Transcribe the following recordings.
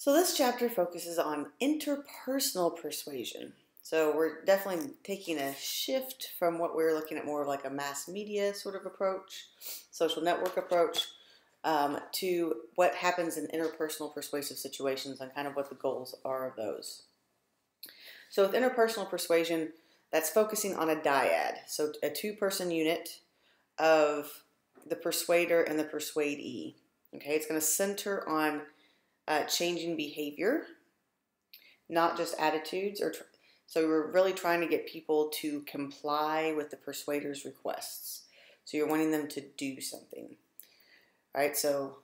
So this chapter focuses on interpersonal persuasion. So we're definitely taking a shift from what we were looking at more of like a mass media sort of approach, social network approach, to what happens in interpersonal persuasive situations and kind of what the goals are of those. So with interpersonal persuasion, that's focusing on a dyad, so a two-person unit of the persuader and the persuadee. Okay, it's going to center on changing behavior, not just attitudes. So we're really trying to get people to comply with the persuader's requests. So you're wanting them to do something, right? So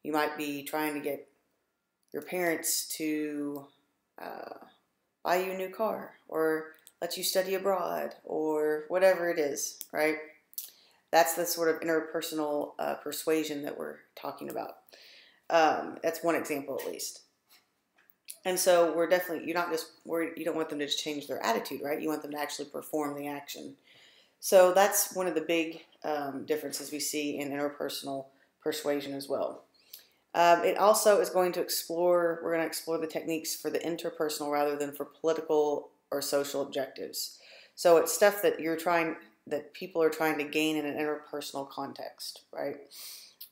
you might be trying to get your parents to buy you a new car or let you study abroad or whatever it is, right? That's the sort of interpersonal persuasion that we're talking about. That's one example at least. And so we're definitely, you're not just worried, you don't want them to just change their attitude, right? You want them to actually perform the action. So that's one of the big differences we see in interpersonal persuasion as well. It also is going to explore, we're going to explore the techniques for the interpersonal rather than for political or social objectives. So it's stuff that that people are trying to gain in an interpersonal context, right?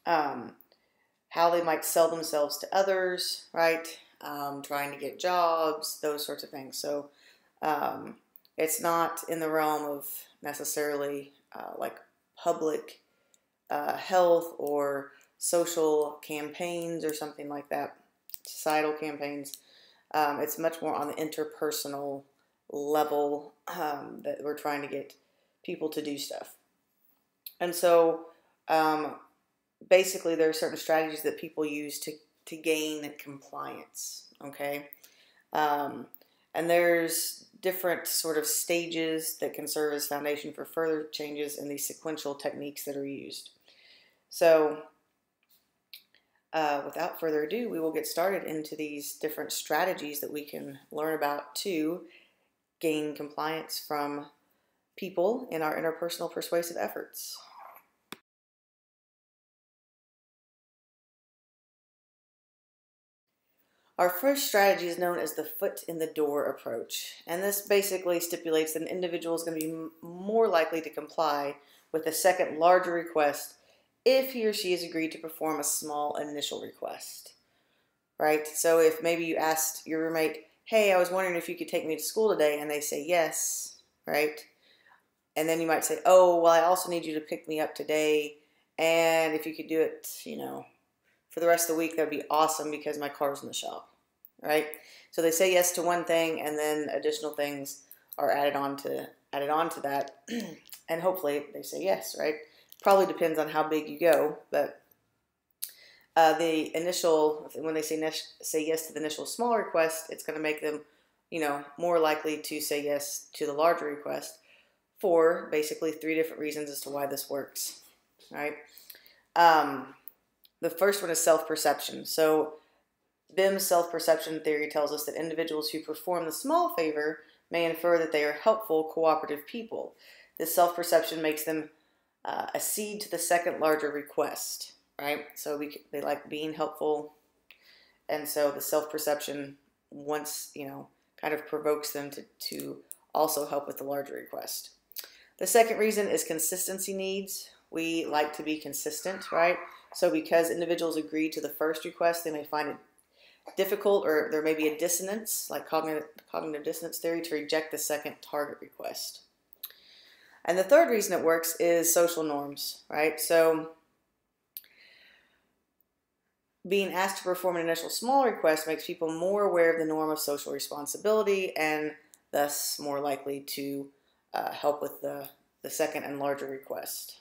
How they might sell themselves to others, right? Trying to get jobs, those sorts of things. So it's not in the realm of necessarily like public health or social campaigns or something like that, societal campaigns. It's much more on the interpersonal level that we're trying to get people to do stuff. And so basically there are certain strategies that people use to gain compliance, okay? And there's different sort of stages that can serve as foundation for further changes in these sequential techniques that are used. So without further ado, we will get started into these different strategies that we can learn about to gain compliance from people in our interpersonal persuasive efforts. Our first strategy is known as the foot in the door approach, and this basically stipulates that an individual is going to be more likely to comply with a second larger request if he or she has agreed to perform a small initial request, right? So if maybe you asked your roommate, hey, I was wondering if you could take me to school today, and they say yes, right? And then you might say, oh, well, I also need you to pick me up today, and if you could do it, for the rest of the week, that would be awesome because my car's in the shop, right? So they say yes to one thing, and then additional things are added on to that, and hopefully they say yes, right? Probably depends on how big you go, but the initial, when they say yes to the initial small request, it's going to make them, more likely to say yes to the larger request for basically 3 different reasons as to why this works, right? The first one is self-perception. So Bim's self-perception theory tells us that individuals who perform the small favor may infer that they are helpful, cooperative people. This self-perception makes them accede to the second larger request, right? So they like being helpful, and so the self-perception once, kind of provokes them to also help with the larger request. The second reason is consistency needs. We like to be consistent, right? So because individuals agree to the first request, they may find it difficult, or there may be a dissonance, like cognitive dissonance theory, to reject the second target request. And the third reason it works is social norms, right? So being asked to perform an initial small request makes people more aware of the norm of social responsibility and thus more likely to help with the second and larger request.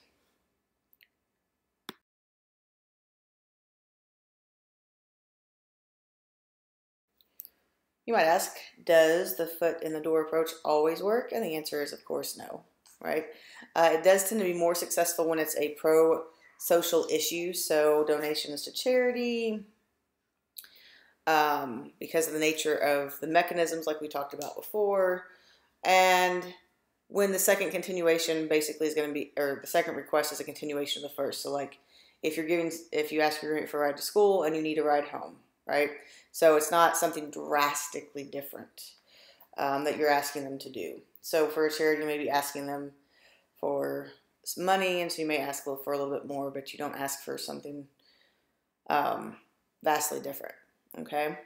You might ask, does the foot in the door approach always work? And the answer is, of course, no, right? It does tend to be more successful when it's a pro-social issue, so donations to charity, because of the nature of the mechanisms like we talked about before, and when the second continuation basically is going to be, or the second request is a continuation of the first. So like if you ask your roommate for a ride to school and you need a ride home, right? So it's not something drastically different that you're asking them to do. So for a charity, you may be asking them for some money, and so you may ask for a little bit more, but you don't ask for something vastly different, okay?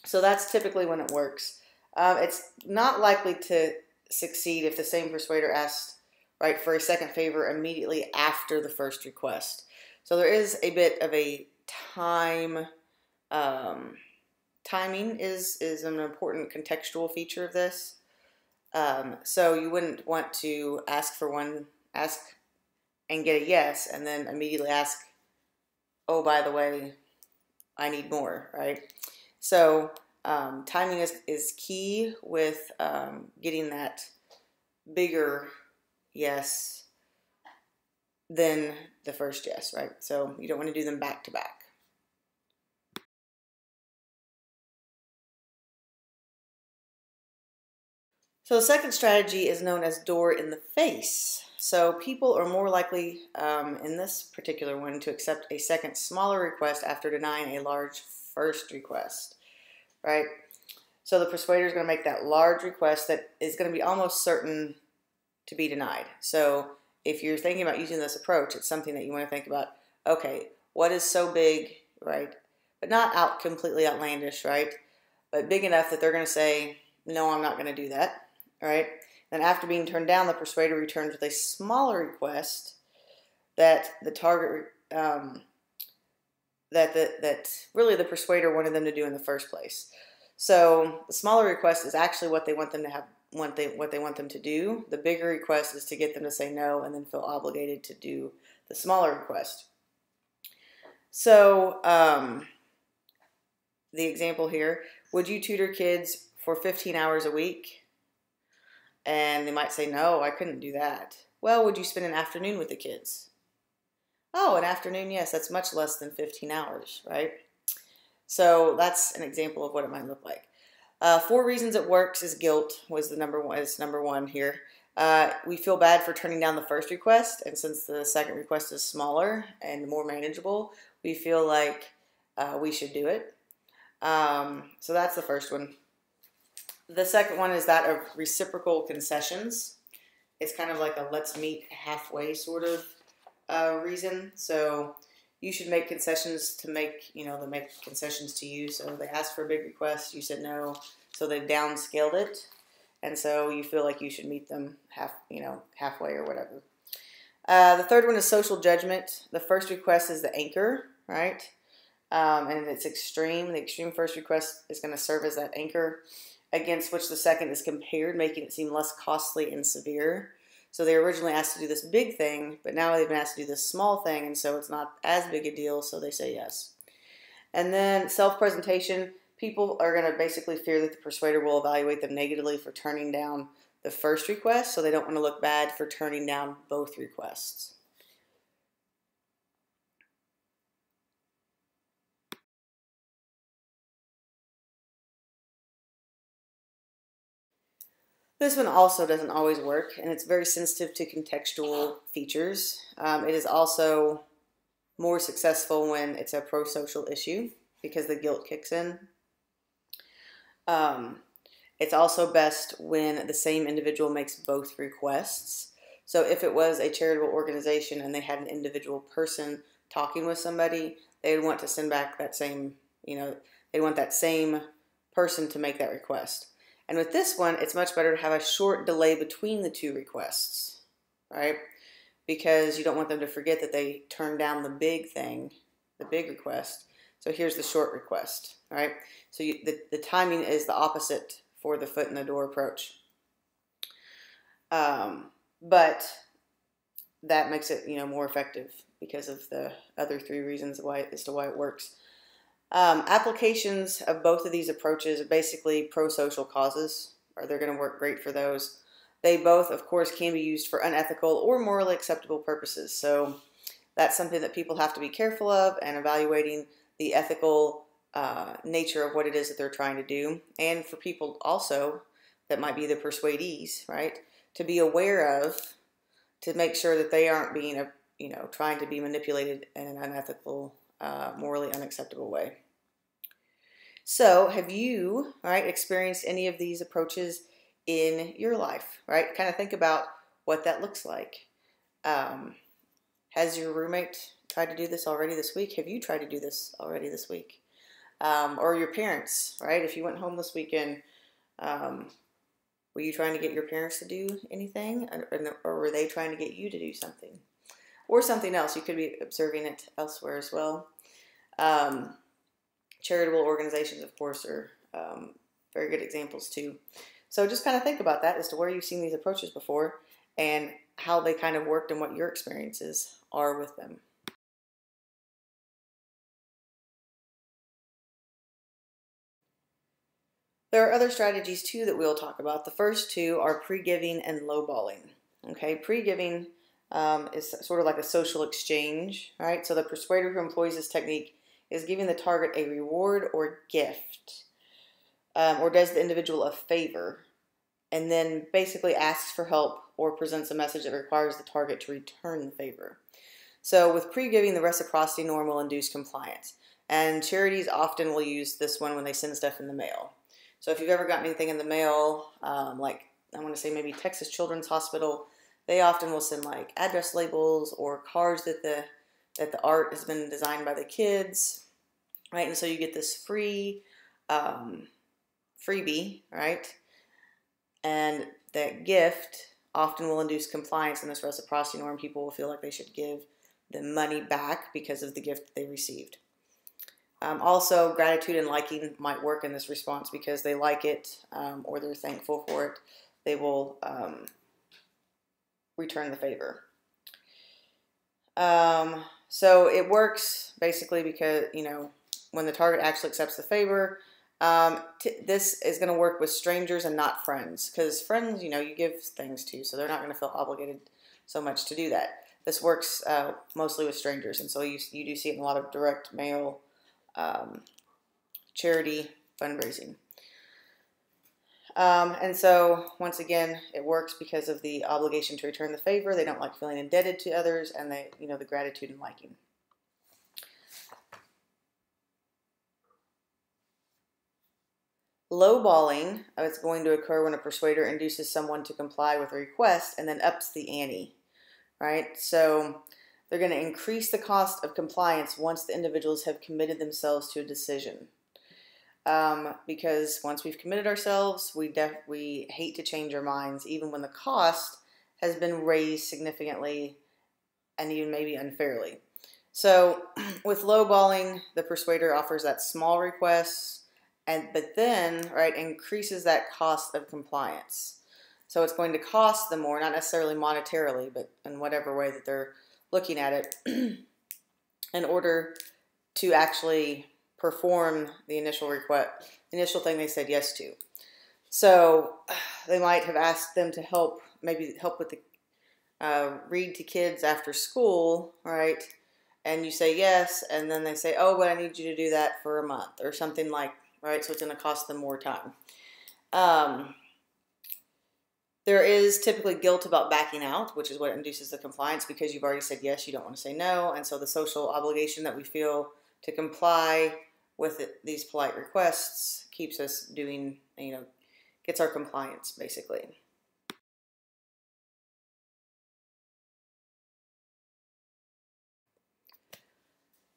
So that's typically when it works. It's not likely to succeed if the same persuader asks, right, for a second favor immediately after the first request. So there is a bit of a timing is an important contextual feature of this. So you wouldn't want to ask and get a yes, and then immediately ask, oh, by the way, I need more, right? So timing is key with getting that bigger yes than the first yes, right? So you don't want to do them back to back. So the second strategy is known as door in the face. So people are more likely in this particular one to accept a second smaller request after denying a large first request, right? So the persuader is going to make that large request that is going to be almost certain to be denied. So if you're thinking about using this approach, it's something that you want to think about, okay, what is so big, right? But not completely outlandish, right? But big enough that they're going to say, no, I'm not going to do that. All right. Then after being turned down, the persuader returns with a smaller request that the target that really the persuader wanted them to do in the first place. So the smaller request is actually what they want them to have, what they want them to do. The bigger request is to get them to say no and then feel obligated to do the smaller request. So the example here: would you tutor kids for 15 hours a week? And they might say, no, I couldn't do that. Well, would you spend an afternoon with the kids? Oh, an afternoon, yes, that's much less than 15 hours, right? So that's an example of what it might look like. 4 reasons it works is guilt was number one here. We feel bad for turning down the first request, and since the second request is smaller and more manageable, we feel like we should do it. So that's the first one. The second one is that of reciprocal concessions. It's kind of like a let's meet halfway sort of reason. So you should make concessions to make concessions to you. So they asked for a big request, you said no, so they downscaled it, and so you feel like you should meet them halfway or whatever. The third one is social judgment. The first request is the anchor, right? And it's extreme. The extreme first request is going to serve as that anchor against which the second is compared, making it seem less costly and severe. So they originally asked to do this big thing, but now they've been asked to do this small thing, and so it's not as big a deal, so they say yes. And then self-presentation. People are going to basically fear that the persuader will evaluate them negatively for turning down the first request, so they don't want to look bad for turning down both requests. This one also doesn't always work, and it's very sensitive to contextual features. It is also more successful when it's a pro-social issue because the guilt kicks in. It's also best when the same individual makes both requests. So if it was a charitable organization and they had an individual person talking with somebody, they would want to send back that same, they want that same person to make that request. And with this one, it's much better to have a short delay between the 2 requests, right? Because you don't want them to forget that they turned down the big thing, the big request. So here's the short request, right? So the timing is the opposite for the foot in the door approach. But that makes it, more effective because of the other 3 reasons as to why it works. Applications of both of these approaches are basically pro-social causes, or they're going to work great for those. They both, of course, can be used for unethical or morally acceptable purposes. So that's something that people have to be careful of, and evaluating the ethical nature of what it is that they're trying to do. And for people also that might be the persuadees, right, to be aware of, to make sure that they aren't being trying to be manipulated in an unethical, morally unacceptable way. So have you, right, experienced any of these approaches in your life, right? Kind of think about what that looks like. Has your roommate tried to do this already this week? Have you tried to do this already this week? Or your parents, right? If you went home this weekend, were you trying to get your parents to do anything? Or were they trying to get you to do something? Or something else. You could be observing it elsewhere as well. Charitable organizations, of course, are very good examples too. So just kind of think about that as to where you've seen these approaches before and how they kind of worked and what your experiences are with them. There are other strategies too that we'll talk about. The first two are pre-giving and lowballing. Okay, pre-giving is sort of like a social exchange, right? So the persuader who employs this technique is giving the target a reward or gift, or does the individual a favor, and then basically asks for help or presents a message that requires the target to return the favor. So with pre-giving, the reciprocity norm will induce compliance. And charities often will use this one when they send stuff in the mail. So if you've ever gotten anything in the mail, like I want to say maybe Texas Children's Hospital, they often will send like address labels or cards that the art has been designed by the kids, right? And so you get this free freebie, right? And that gift often will induce compliance in this reciprocity norm. People will feel like they should give the money back because of the gift that they received. Also, gratitude and liking might work in this response because they like it or they're thankful for it. They will return the favor. So it works basically because, when the target actually accepts the favor, this is going to work with strangers and not friends, because friends, you give things to, so they're not going to feel obligated so much to do that. This works mostly with strangers, and so you do see it in a lot of direct mail charity fundraising. And so, once again, it works because of the obligation to return the favor. They don't like feeling indebted to others, and the gratitude and liking. Lowballing is going to occur when a persuader induces someone to comply with a request and then ups the ante, right? So they're going to increase the cost of compliance once the individuals have committed themselves to a decision. Because once we've committed ourselves, we hate to change our minds, even when the cost has been raised significantly and even maybe unfairly. So with lowballing, the persuader offers that small request, but then, right, increases that cost of compliance. So it's going to cost them more, not necessarily monetarily, but in whatever way that they're looking at it, in order to actually perform the initial request, initial thing they said yes to. So they might have asked them to help with the read to kids after school, right? And you say yes, and then they say, oh, but I need you to do that for a month or something like, right? So it's going to cost them more time. There is typically guilt about backing out, which is what induces the compliance, because you've already said yes, you don't want to say no. And so the social obligation that we feel to comply with these polite requests keeps us doing, gets our compliance, basically.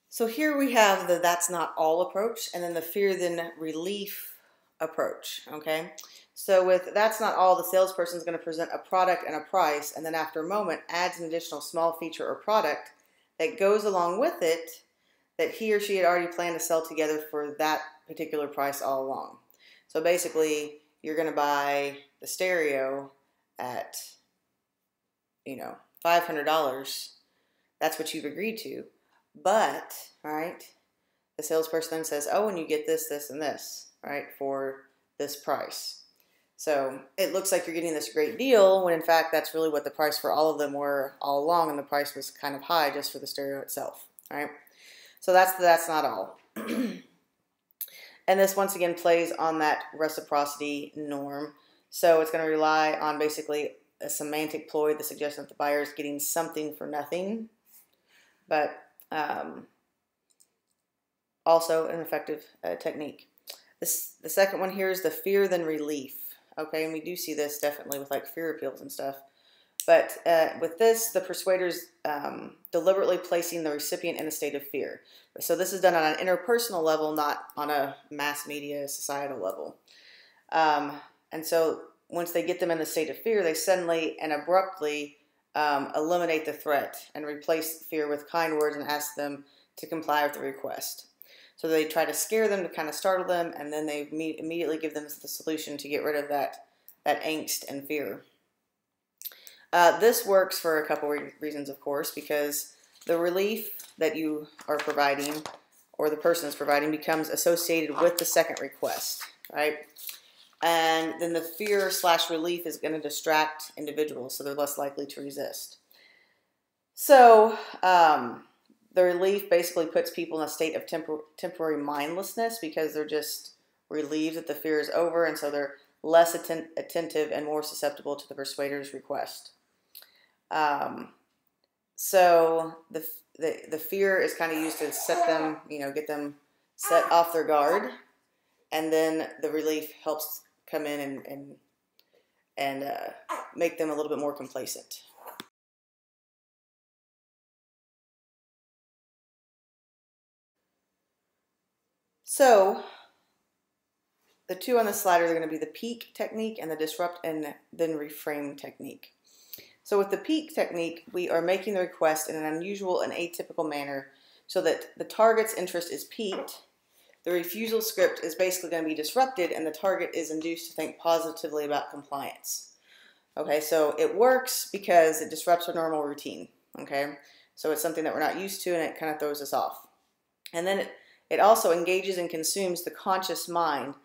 So here we have the that's not all approach, and then the fear then relief approach, okay? So with that's not all, the salesperson is going to present a product and a price, and then after a moment adds an additional small feature or product that goes along with it that he or she had already planned to sell together for that particular price all along. So basically, you're going to buy the stereo at, $500. That's what you've agreed to. But, right, the salesperson then says, oh, and you get this, this, and this, right, for this price. So it looks like you're getting this great deal when in fact that's really what the price for all of them were all along, and the price was kind of high just for the stereo itself, right? So that's not all. And this once again plays on that reciprocity norm. So it's going to rely on basically a semantic ploy, the suggestion that the buyer is getting something for nothing. but also an effective technique. The second one here is the fear then relief. Okay, and we do see this definitely with like fear appeals and stuff. But with this, the persuader's deliberately placing the recipient in a state of fear. So this is done on an interpersonal level, not on a mass media societal level. And so once they get them in a state of fear, they suddenly and abruptly eliminate the threat and replace fear with kind words and ask them to comply with the request. So they try to scare them to kind of startle them, and then they immediately give them the solution to get rid of that angst and fear. This works for a couple reasons, of course, because the relief that you are providing or the person is providing becomes associated with the second request, right? And then the fear/relief is going to distract individuals, so they're less likely to resist. So the relief basically puts people in a state of temporary mindlessness because they're just relieved that the fear is over, and so they're less attentive and more susceptible to the persuader's request. So the fear is kind of used to set them, get them set off their guard, and then the relief helps come in and make them a little bit more complacent. So the two on the slide are going to be the peak technique and the disrupt and then reframe technique. So with the peak technique, we are making the request in an unusual and atypical manner so that the target's interest is piqued. The refusal script is basically going to be disrupted, and the target is induced to think positively about compliance. Okay, so it works because it disrupts our normal routine. Okay, so it's something that we're not used to, and it kind of throws us off. And then it also engages and consumes the conscious mind,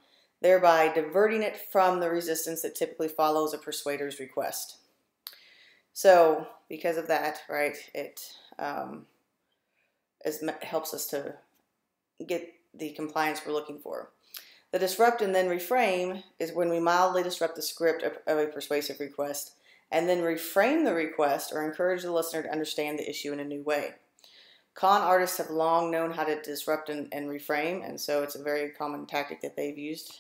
thereby diverting it from the resistance that typically follows a persuader's request. So because of that, right, it helps us to get the compliance we're looking for. The disrupt and then reframe is when we mildly disrupt the script of a persuasive request and then reframe the request or encourage the listener to understand the issue in a new way. Con artists have long known how to disrupt and reframe, and so it's a very common tactic that they've used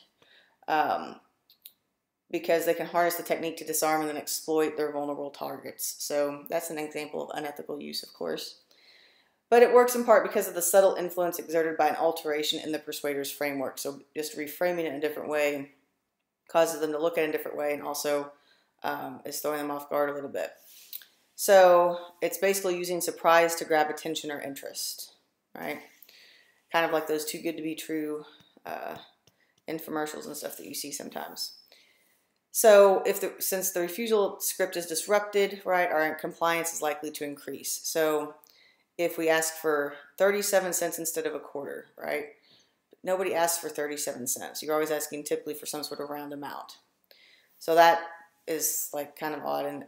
because they can harness the technique to disarm and then exploit their vulnerable targets. So that's an example of unethical use, of course. But it works in part because of the subtle influence exerted by an alteration in the persuader's framework. So just reframing it in a different way causes them to look at it in a different way, and also is throwing them off guard a little bit. So it's basically using surprise to grab attention or interest, right? Kind of like those too good to be true infomercials and stuff that you see sometimes. So since the refusal script is disrupted, right, our compliance is likely to increase. So if we ask for 37 cents instead of a quarter, right? Nobody asks for 37 cents. You're always asking typically for some sort of round amount. So that is like kind of odd.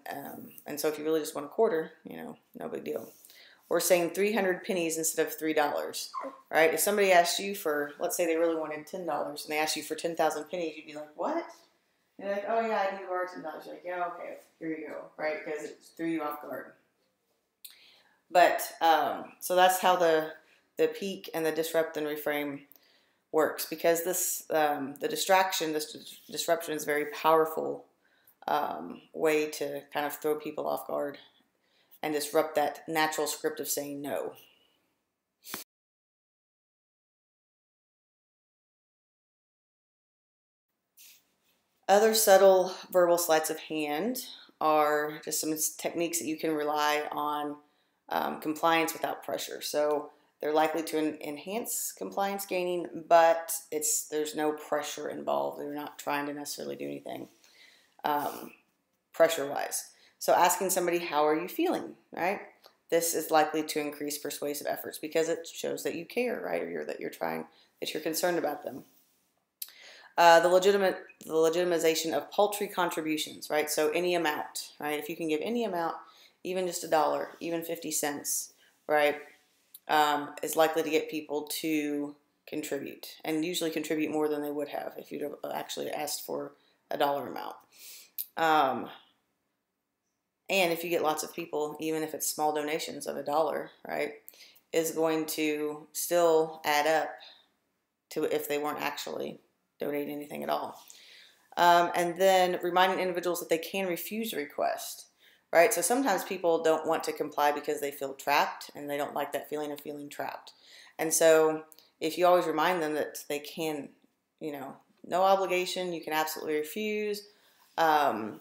And so if you really just want a quarter, no big deal. Or saying 300 pennies instead of $3, right? If somebody asked you for, let's say they really wanted $10 and they asked you for 10,000 pennies, you'd be like, what? And you're like, oh yeah, I need to borrow $10. You're like, yeah, okay, here you go, right? Because it threw you off guard. But so that's how the peak and the disrupt and reframe works, because this this disruption is a very powerful way to kind of throw people off guard and disrupt that natural script of saying no. Other subtle verbal sleights of hand are just some techniques that you can rely on compliance without pressure. So they're likely to enhance compliance gaining, but there's no pressure involved. They're not trying to necessarily do anything pressure-wise. So asking somebody, how are you feeling, right? This is likely to increase persuasive efforts because it shows that you care, right? Or that you're concerned about them. The legitimization of paltry contributions, right? So any amount, right? If you can give any amount, even just $1, even 50 cents, right, is likely to get people to contribute, and usually contribute more than they would have if you'd have actually asked for a dollar amount. And if you get lots of people, even if it's small donations of $1, right, is going to still add up to if they weren't actually donating anything at all. And then reminding individuals that they can refuse a request, right? So sometimes people don't want to comply because they feel trapped and they don't like that feeling of feeling trapped. And so if you always remind them that they can, no obligation, you can absolutely refuse, that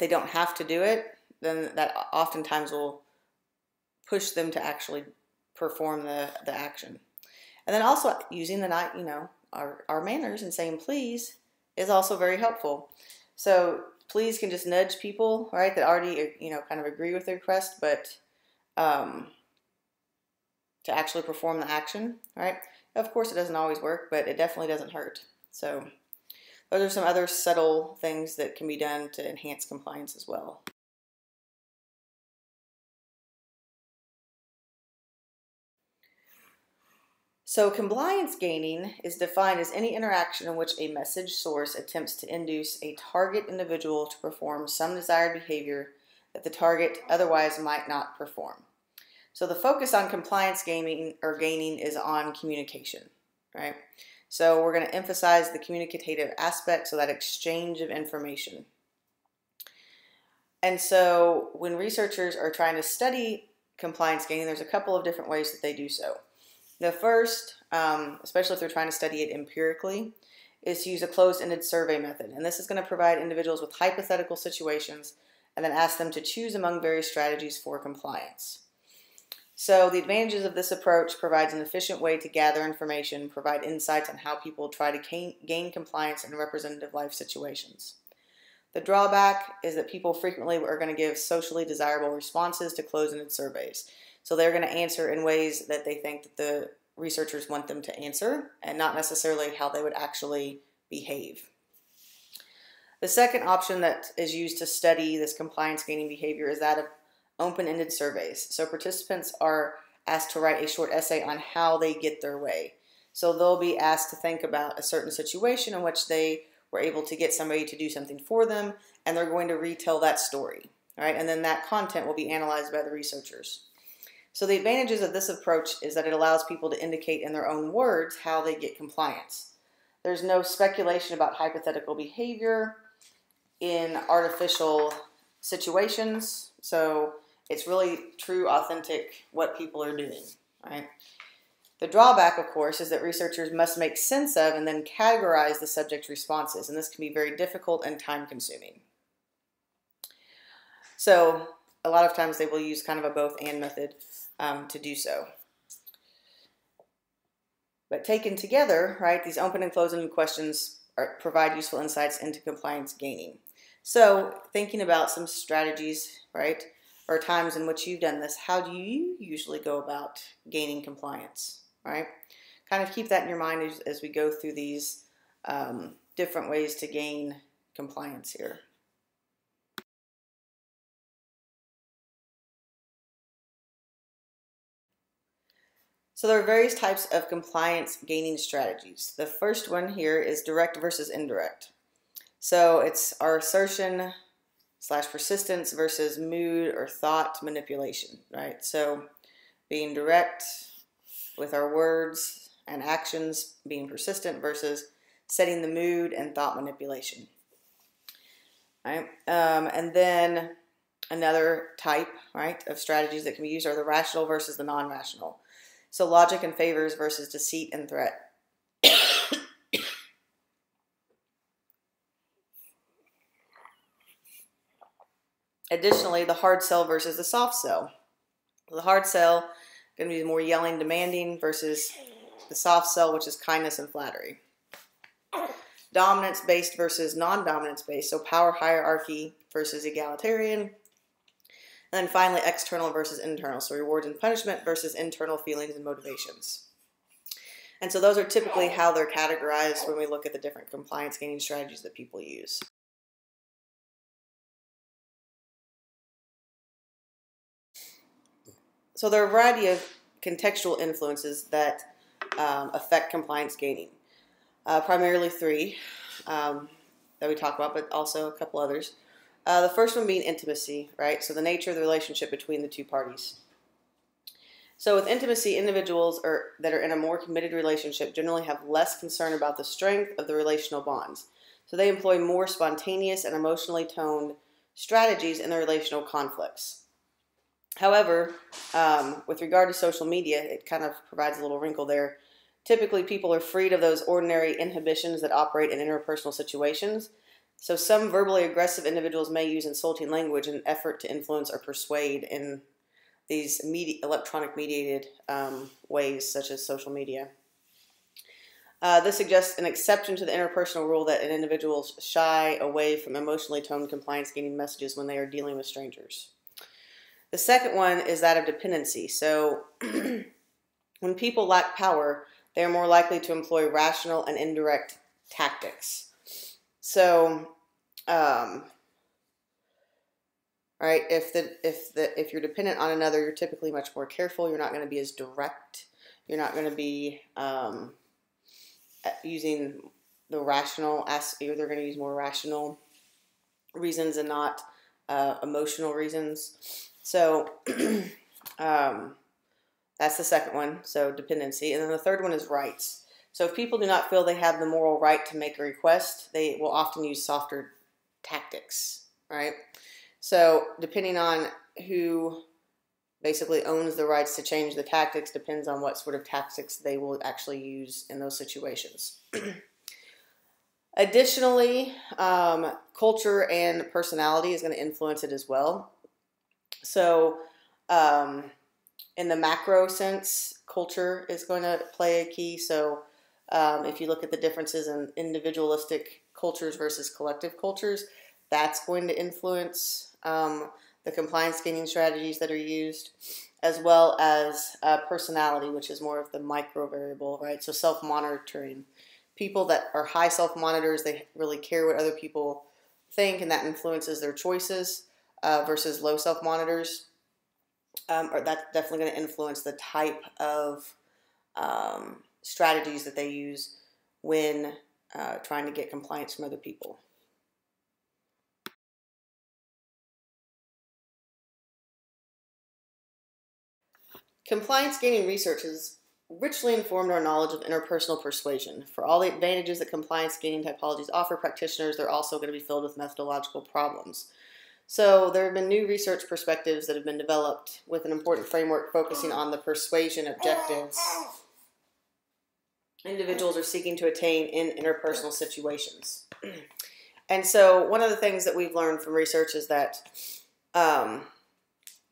they don't have to do it, then that oftentimes will push them to actually perform the action. And then also using the our manners and saying please is also very helpful. So please can just nudge people, right, that already kind of agree with the request, but to actually perform the action, right? Of course, it doesn't always work, but it definitely doesn't hurt. So those are some other subtle things that can be done to enhance compliance as well. So compliance gaining is defined as any interaction in which a message source attempts to induce a target individual to perform some desired behavior that the target otherwise might not perform. So the focus on compliance gaining is on communication, right? So we're going to emphasize the communicative aspect, so that exchange of information. And so when researchers are trying to study compliance gaining, there's a couple of different ways that they do so. The first, especially if they're trying to study it empirically, is to use a closed-ended survey method. And this is going to provide individuals with hypothetical situations and then ask them to choose among various strategies for compliance. So the advantages of this approach provides an efficient way to gather information, provide insights on how people try to gain compliance in representative life situations. The drawback is that people frequently are going to give socially desirable responses to closed-ended surveys. So they're going to answer in ways that they think that the researchers want them to answer, and not necessarily how they would actually behave. The second option that is used to study this compliance gaining behavior is that of open-ended surveys. So participants are asked to write a short essay on how they get their way. So they'll be asked to think about a certain situation in which they were able to get somebody to do something for them, and they're going to retell that story, right? And then that content will be analyzed by the researchers. So the advantages of this approach is that it allows people to indicate in their own words how they get compliance. There's no speculation about hypothetical behavior in artificial situations, so it's really true, authentic, what people are doing, right? The drawback, of course, is that researchers must make sense of and then categorize the subject's responses, and this can be very difficult and time-consuming. So a lot of times they will use kind of a both-and method to do so. But taken together, right, these open and closed-ended questions provide useful insights into compliance gaining. So thinking about some strategies, right, or times in which you've done this, how do you usually go about gaining compliance, right? Kind of keep that in your mind as we go through these different ways to gain compliance here. So there are various types of compliance gaining strategies. The first one here is direct versus indirect. So it's our assertion / persistence versus mood or thought manipulation, right? So being direct with our words and actions, being persistent versus setting the mood and thought manipulation, right? And then another type, right, of strategies that can be used are the rational versus the non-rational. So logic and favors versus deceit and threat. Additionally, the hard sell versus the soft sell. The hard sell going to be more yelling, demanding versus the soft sell, which is kindness and flattery. Dominance-based versus non-dominance-based. So power hierarchy versus egalitarian. And then finally, external versus internal. So rewards and punishment versus internal feelings and motivations. And so those are typically how they're categorized when we look at the different compliance gaining strategies that people use. So there are a variety of contextual influences that affect compliance gaining. Primarily three that we talk about, but also a couple others. The first one being intimacy, right? So the nature of the relationship between the two parties. So with intimacy, individuals that are in a more committed relationship generally have less concern about the strength of the relational bonds. So they employ more spontaneous and emotionally toned strategies in their relational conflicts. However, with regard to social media, it kind of provides a little wrinkle there. Typically, people are freed of those ordinary inhibitions that operate in interpersonal situations. So some verbally aggressive individuals may use insulting language in an effort to influence or persuade in these electronic mediated ways, such as social media. This suggests an exception to the interpersonal rule that an individual shy away from emotionally toned compliance-gaining messages when they are dealing with strangers. The second one is that of dependency. So when people lack power, they are more likely to employ rational and indirect tactics. So, right, if you're dependent on another, you're typically much more careful. You're not going to be as direct. You're not going to be using the rational aspect. They're going to use more rational reasons and not emotional reasons. So that's the second one. So dependency. And then the third one is rights. So if people do not feel they have the moral right to make a request, they will often use softer tactics, right? So depending on who basically owns the rights to change the tactics depends on what sort of tactics they will actually use in those situations. Additionally, culture and personality is going to influence it as well. So in the macro sense, culture is going to play a key. So if you look at the differences in individualistic cultures versus collective cultures, that's going to influence the compliance-gaining strategies that are used, as well as personality, which is more of the micro variable, right? So self-monitoring. People that are high self-monitors, they really care what other people think, and that influences their choices, versus low self-monitors. Or that's definitely going to influence the type of strategies that they use when trying to get compliance from other people. Compliance-gaining research has richly informed our knowledge of interpersonal persuasion. For all the advantages that compliance-gaining typologies offer practitioners, they're also going to be filled with methodological problems. So there have been new research perspectives that have been developed with an important framework focusing on the persuasion objectives individuals are seeking to attain in interpersonal situations. And so one of the things that we've learned from research is that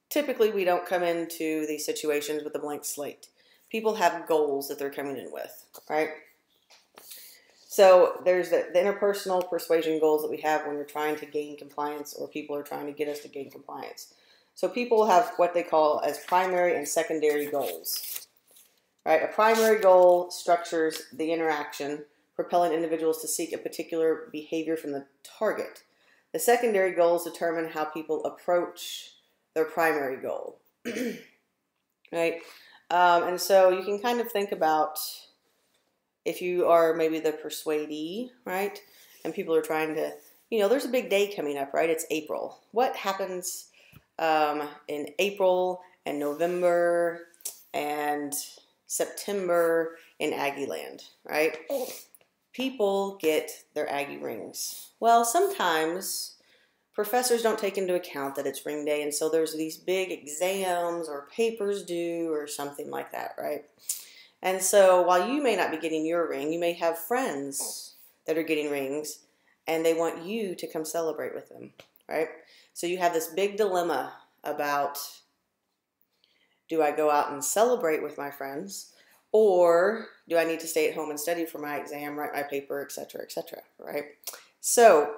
typically we don't come into these situations with a blank slate. People have goals that they're coming in with, right? So there's the interpersonal persuasion goals that we have when we're trying to gain compliance, or people are trying to get us to gain compliance. So people have what they call as primary and secondary goals, right? A primary goal structures the interaction, propelling individuals to seek a particular behavior from the target. The secondary goals determine how people approach their primary goal, right? And so you can kind of think about if you are maybe the persuadee, right? And people are trying to, there's a big day coming up, right? It's April. What happens in April and November and September in Aggie land, right? People get their Aggie rings. Well, sometimes professors don't take into account that it's ring day, and so there's these big exams or papers due or something like that, right? And so while you may not be getting your ring, you may have friends that are getting rings, and they want you to come celebrate with them, right? So you have this big dilemma about, do I go out and celebrate with my friends, or do I need to stay at home and study for my exam, write my paper, etc., right? So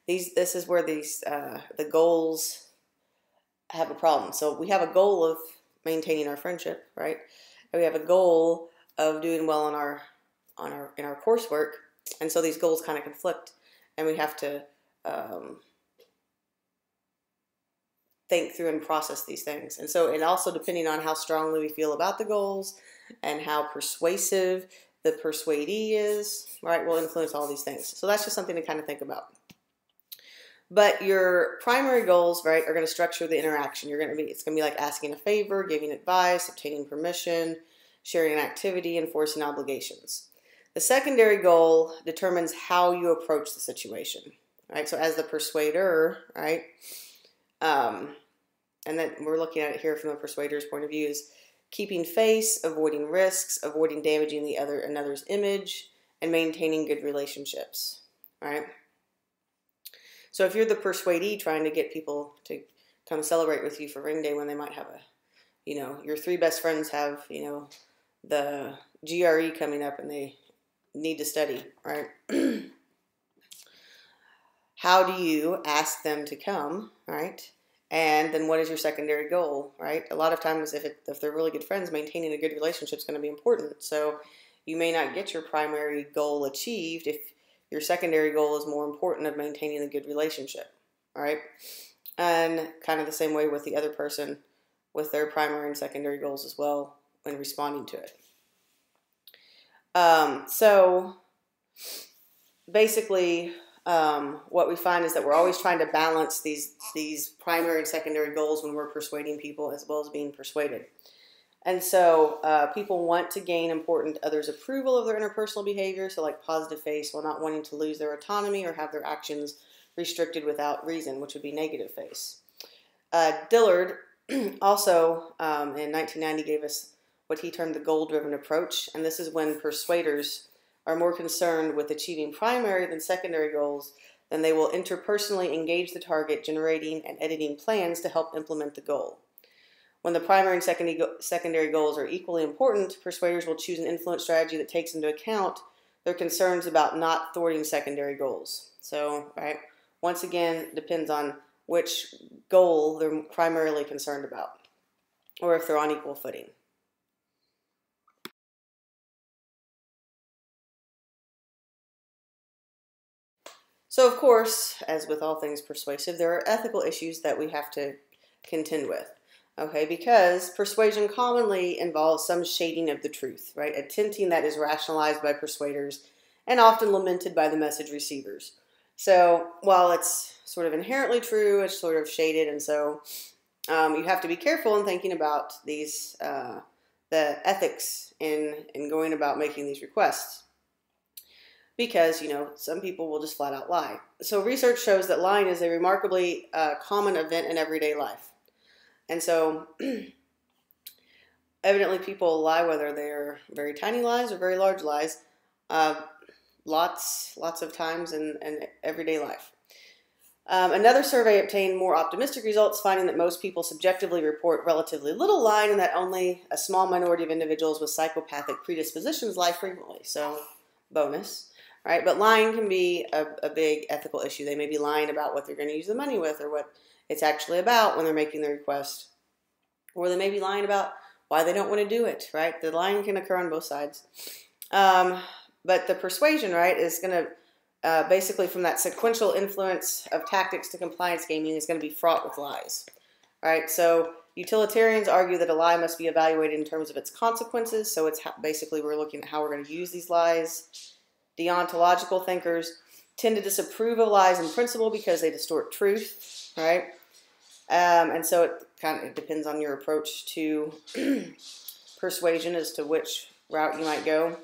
this is where the goals have a problem. So we have a goal of maintaining our friendship, right? And we have a goal of doing well in our coursework, and so these goals kind of conflict, and we have to think through and process these things. And so, and also depending on how strongly we feel about the goals and how persuasive the persuadee is, right, will influence all these things. So that's just something to kind of think about. But your primary goals, right, are going to structure the interaction. It's going to be like asking a favor, giving advice, obtaining permission, sharing an activity, enforcing obligations. The secondary goal determines how you approach the situation, right? So as the persuader, right, and then we're looking at it here from the persuader's point of view, is keeping face, avoiding risks, avoiding damaging another's image, and maintaining good relationships, right? So if you're the persuadee trying to get people to come celebrate with you for ring day when they might have your 3 best friends have, the GRE coming up and they need to study, right? How do you ask them to come, right? And then what is your secondary goal, right? A lot of times if they're really good friends, maintaining a good relationship is going to be important. So you may not get your primary goal achieved if your secondary goal is more important of maintaining a good relationship, all right? And kind of the same way with the other person with their primary and secondary goals as well when responding to it. So basically, what we find is that we're always trying to balance these primary and secondary goals when we're persuading people as well as being persuaded. And so people want to gain important others' approval of their interpersonal behavior, so like positive face, while not wanting to lose their autonomy or have their actions restricted without reason, which would be negative face. Dillard also in 1990 gave us what he termed the goal-driven approach, and this is when persuaders are more concerned with achieving primary than secondary goals, then they will interpersonally engage the target, generating and editing plans to help implement the goal. When the primary and secondary goals are equally important, persuaders will choose an influence strategy that takes into account their concerns about not thwarting secondary goals. So, right, once again, depends on which goal they're primarily concerned about, or if they're on equal footing. So, of course, as with all things persuasive, there are ethical issues that we have to contend with. Okay, because persuasion commonly involves some shading of the truth, right? A tinting that is rationalized by persuaders and often lamented by the message receivers. So while it's sort of inherently true, it's sort of shaded, and so you have to be careful in thinking about these the ethics in going about making these requests. Because, some people will just flat out lie. So research shows that lying is a remarkably common event in everyday life. And so, evidently people lie whether they're very tiny lies or very large lies, lots of times in everyday life. Another survey obtained more optimistic results, finding that most people subjectively report relatively little lying and that only a small minority of individuals with psychopathic predispositions lie frequently. So, bonus, right? But lying can be a big ethical issue. They may be lying about what they're going to use the money with or what it's actually about when they're making the request. Or they may be lying about why they don't want to do it, right? The lying can occur on both sides. But the persuasion, right, is going to basically from that sequential influence of tactics to compliance gaming is going to be fraught with lies, right? So utilitarians argue that a lie must be evaluated in terms of its consequences. So it's basically we're looking at how we're going to use these lies. Deontological thinkers tend to disapprove of lies in principle because they distort truth, right? And so it kind of depends on your approach to persuasion as to which route you might go.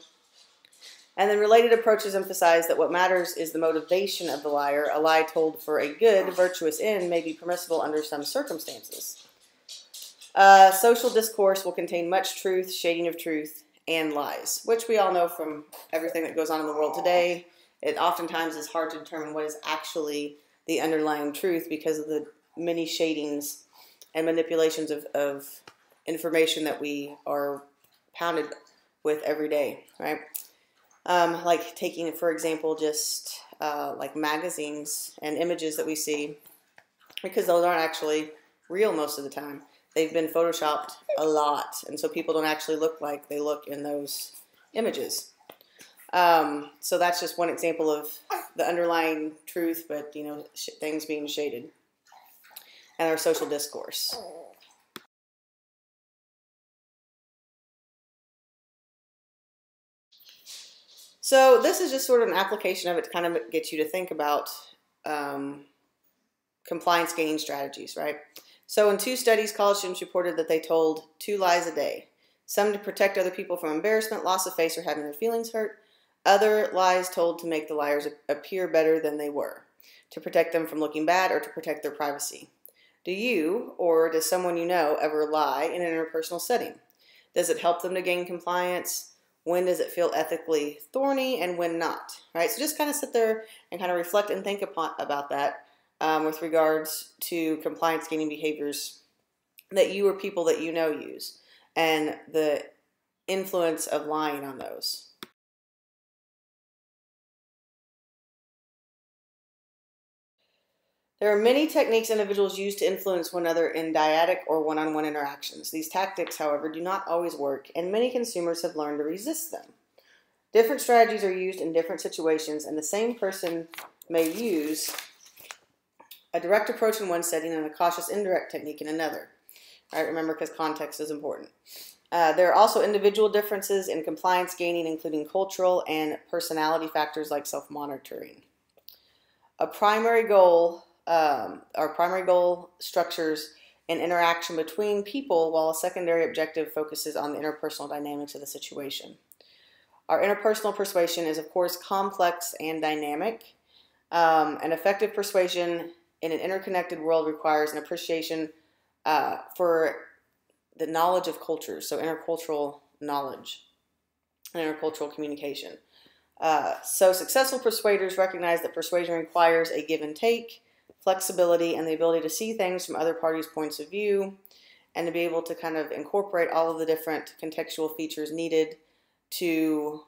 And then related approaches emphasize that what matters is the motivation of the liar. A lie told for a good, virtuous end may be permissible under some circumstances. Social discourse will contain much truth, shading of truth, and lies, which we all know from everything that goes on in the world today. It oftentimes is hard to determine what is actually the underlying truth because of the many shadings and manipulations of information that we are pounded with every day, right? Like taking, for example, just like magazines and images that we see, because those aren't actually real most of the time. They've been photoshopped a lot, and so people don't actually look like they look in those images. So that's just one example of the underlying truth, but things being shaded. And our social discourse. So this is just sort of an application of it to kind of get you to think about compliance gaining strategies, right? So in 2 studies, college students reported that they told 2 lies a day. Some to protect other people from embarrassment, loss of face, or having their feelings hurt. Other lies told to make the liars appear better than they were, to protect them from looking bad or to protect their privacy. Do you, or does someone you know, ever lie in an interpersonal setting? Does it help them to gain compliance? When does it feel ethically thorny and when not? Right? So just kind of sit there and kind of reflect and think about that with regards to compliance gaining behaviors that you or people that you know use and the influence of lying on those. There are many techniques individuals use to influence one another in dyadic or one-on-one interactions. These tactics, however, do not always work, and many consumers have learned to resist them. Different strategies are used in different situations, and the same person may use a direct approach in one setting and a cautious indirect technique in another. All right, remember, because context is important. There are also individual differences in compliance gaining, including cultural and personality factors like self-monitoring. Our primary goal structures an interaction between people, while a secondary objective focuses on the interpersonal dynamics of the situation. Our interpersonal persuasion is, of course, complex and dynamic. An effective persuasion in an interconnected world requires an appreciation for the knowledge of cultures, so intercultural knowledge and intercultural communication. So successful persuaders recognize that persuasion requires a give and take, flexibility, and the ability to see things from other parties' points of view, and to be able to kind of incorporate all of the different contextual features needed to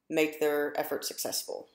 make their effort successful.